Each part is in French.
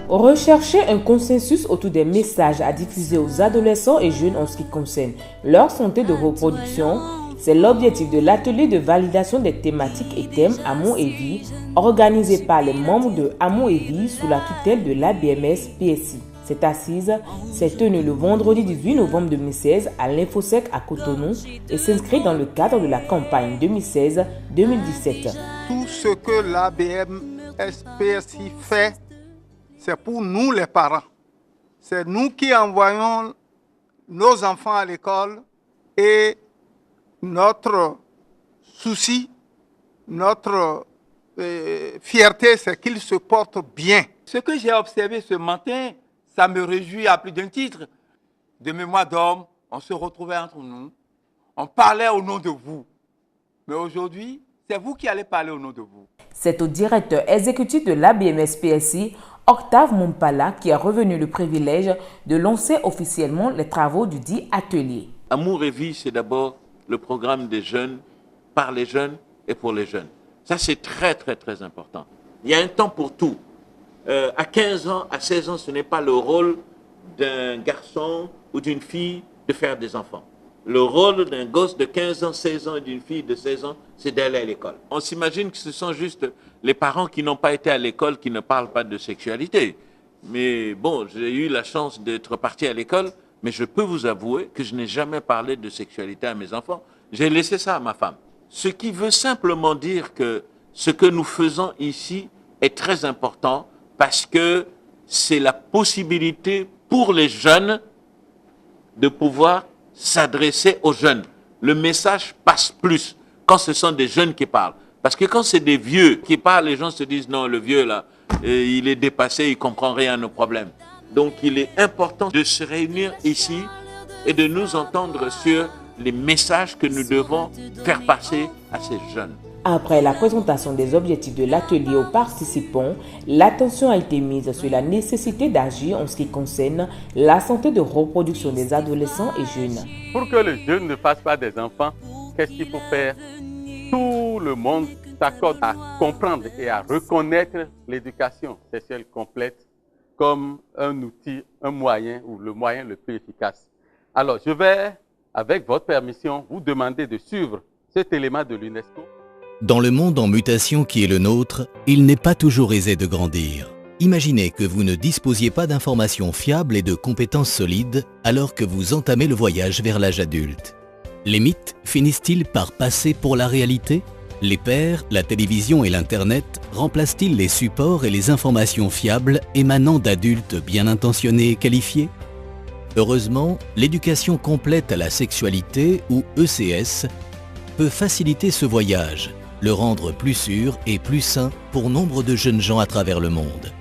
Rechercher un consensus autour des messages à diffuser aux adolescents et jeunes en ce qui concerne leur santé de reproduction, c'est l'objectif de l'atelier de validation des thématiques et thèmes Amour et Vie, organisé par les membres de Amour et Vie sous la tutelle de l'ABMS-PSI. Cette assise s'est tenue le vendredi 18 novembre 2016 à l'Infosec à Cotonou et s'inscrit dans le cadre de la campagne 2016-2017. Tout ce que l'ABMS-PSI fait, c'est pour nous les parents. C'est nous qui envoyons nos enfants à l'école et notre souci, notre fierté, c'est qu'ils se portent bien. Ce que j'ai observé ce matin, ça me réjouit à plus d'un titre. De mémoire d'homme, on se retrouvait entre nous, on parlait au nom de vous. Mais aujourd'hui, c'est vous qui allez parler au nom de vous. C'est au directeur exécutif de l'ABMS-PSI, Octave Mompala, qui a revenu le privilège de lancer officiellement les travaux du dit atelier. Amour et Vie, c'est d'abord le programme des jeunes, par les jeunes et pour les jeunes. Ça, c'est très, très, très important. Il y a un temps pour tout. À 15 ans, à 16 ans, ce n'est pas le rôle d'un garçon ou d'une fille de faire des enfants. Le rôle d'un gosse de 15 ans, 16 ans et d'une fille de 16 ans, c'est d'aller à l'école. On s'imagine que ce sont juste les parents qui n'ont pas été à l'école qui ne parlent pas de sexualité. Mais bon, j'ai eu la chance d'être parti à l'école, mais je peux vous avouer que je n'ai jamais parlé de sexualité à mes enfants. J'ai laissé ça à ma femme. Ce qui veut simplement dire que ce que nous faisons ici est très important parce que c'est la possibilité pour les jeunes de pouvoir s'adresser aux jeunes. Le message passe plus quand ce sont des jeunes qui parlent. Parce que quand c'est des vieux qui parlent, les gens se disent non, le vieux là, il est dépassé, il ne comprend rien à nos problèmes. Donc il est important de se réunir ici et de nous entendre sur les messages que nous devons faire passer à ces jeunes. Après la présentation des objectifs de l'atelier aux participants, l'attention a été mise sur la nécessité d'agir en ce qui concerne la santé de reproduction des adolescents et jeunes. Pour que les jeunes ne fassent pas des enfants, qu'est-ce qu'il faut faire? Tout le monde s'accorde à comprendre et à reconnaître l'éducation sexuelle complète comme un outil, un moyen ou le moyen le plus efficace. Alors, je vais, avec votre permission, vous demander de suivre cet élément de l'UNESCO. Dans le monde en mutation qui est le nôtre, il n'est pas toujours aisé de grandir. Imaginez que vous ne disposiez pas d'informations fiables et de compétences solides alors que vous entamez le voyage vers l'âge adulte. Les mythes finissent-ils par passer pour la réalité? Les pères, la télévision et l'Internet remplacent-ils les supports et les informations fiables émanant d'adultes bien intentionnés et qualifiés? Heureusement, l'éducation complète à la sexualité, ou ECS, peut faciliter ce voyage, le rendre plus sûr et plus sain pour nombre de jeunes gens à travers le monde.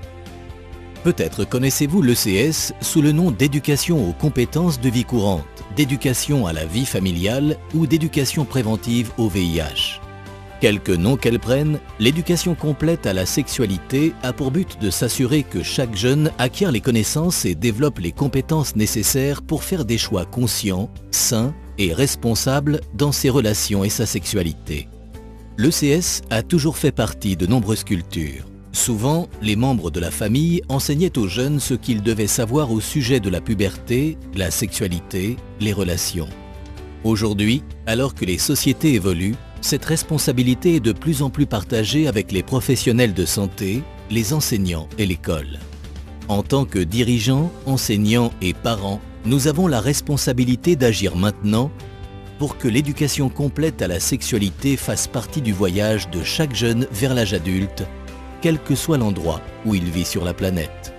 Peut-être connaissez-vous l'ECS sous le nom d'éducation aux compétences de vie courante, d'éducation à la vie familiale ou d'éducation préventive au VIH. Quelque noms qu'elle prenne, l'éducation complète à la sexualité a pour but de s'assurer que chaque jeune acquiert les connaissances et développe les compétences nécessaires pour faire des choix conscients, sains et responsables dans ses relations et sa sexualité. L'ECS a toujours fait partie de nombreuses cultures. Souvent, les membres de la famille enseignaient aux jeunes ce qu'ils devaient savoir au sujet de la puberté, la sexualité, les relations. Aujourd'hui, alors que les sociétés évoluent, cette responsabilité est de plus en plus partagée avec les professionnels de santé, les enseignants et l'école. En tant que dirigeants, enseignants et parents, nous avons la responsabilité d'agir maintenant pour que l'éducation complète à la sexualité fasse partie du voyage de chaque jeune vers l'âge adulte, quel que soit l'endroit où il vit sur la planète.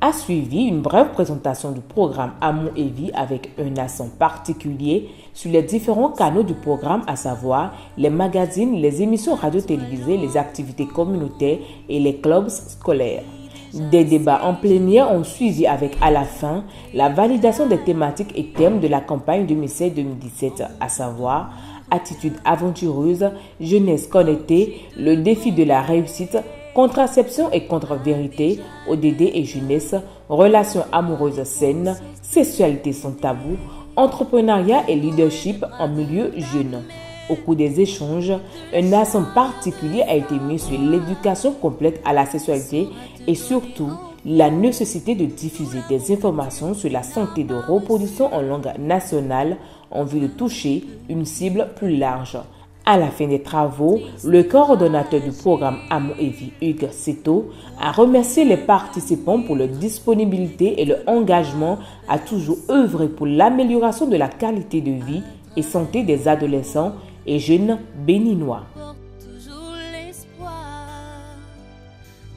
A suivi une brève présentation du programme Amour et Vie avec un accent particulier sur les différents canaux du programme, à savoir les magazines, les émissions radio-télévisées, les activités communautaires et les clubs scolaires. Des débats en plénière ont suivi avec à la fin la validation des thématiques et thèmes de la campagne 2016-2017, à savoir attitude aventureuse, jeunesse connectée, le défi de la réussite, contraception et contre-vérité, ODD et jeunesse, relations amoureuses saines, sexualité sans tabou, entrepreneuriat et leadership en milieu jeune. Au cours des échanges, un accent particulier a été mis sur l'éducation complète à la sexualité et surtout la nécessité de diffuser des informations sur la santé de reproduction en langue nationale en vue de toucher une cible plus large. À la fin des travaux, le coordonnateur du programme Amour et Vie, Hugues Seto, a remercié les participants pour leur disponibilité et leur engagement à toujours œuvrer pour l'amélioration de la qualité de vie et santé des adolescents et jeunes béninois. Toujours l'espoir,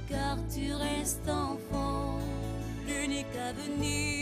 car tu restes enfant, l'unique avenir.